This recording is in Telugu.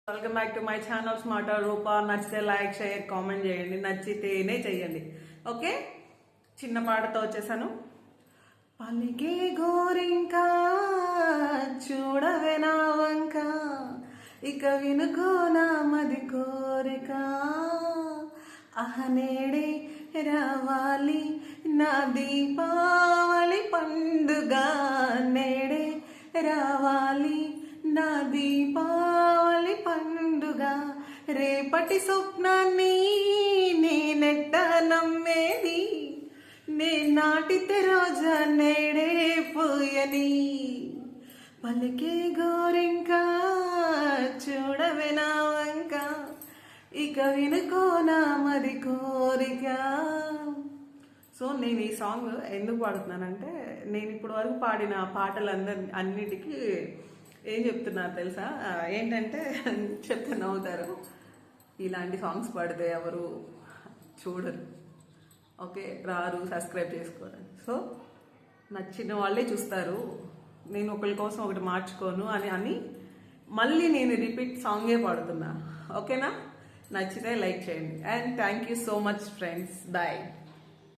Welcome back to my channel smart Roopa. నచ్చితే లైక్ షేర్ కామెంట్ చేయండి, నచ్చితేనే చెయ్యండి. ఓకే, చిన్న పాటతో వచ్చేసాను. పలికే గోరింక చూడవే నా వంక, ఇక వినుకో నా మది కోరిక. అహనేడే రావాలి నా దీపావళి పండుగ, నేడే రావాలి నా దీపావళి పండుగ. రేపటి స్వప్నాన్ని నేనెట్ట నమ్మేది, నే నాటితే రోజా నేడే పూయని. పలికే గోరింక చూడవే నా వంక, ఇక వినుకో నా మరి కోరిక. సో నేను ఈ సాంగ్ ఎందుకు పాడుతున్నానంటే, నేను ఇప్పటి వరకు పాడిన అన్నిటికీ ఏం చెప్తున్నారు తెలుసా? ఏంటంటే చెప్తే నవ్వుతారు, ఇలాంటి సాంగ్స్ పాడితే ఎవరు చూడరు, ఓకే, రారు, సబ్స్క్రైబ్ చేసుకోరు. సో నచ్చిన వాళ్ళే చూస్తారు, నేను ఒకరి కోసం ఒకటి మార్చుకోను అని మళ్ళీ నేను రిపీట్ సాంగే పాడుతున్నా. ఓకేనా? నచ్చితే లైక్ చేయండి. And thank you so much friends. Bye.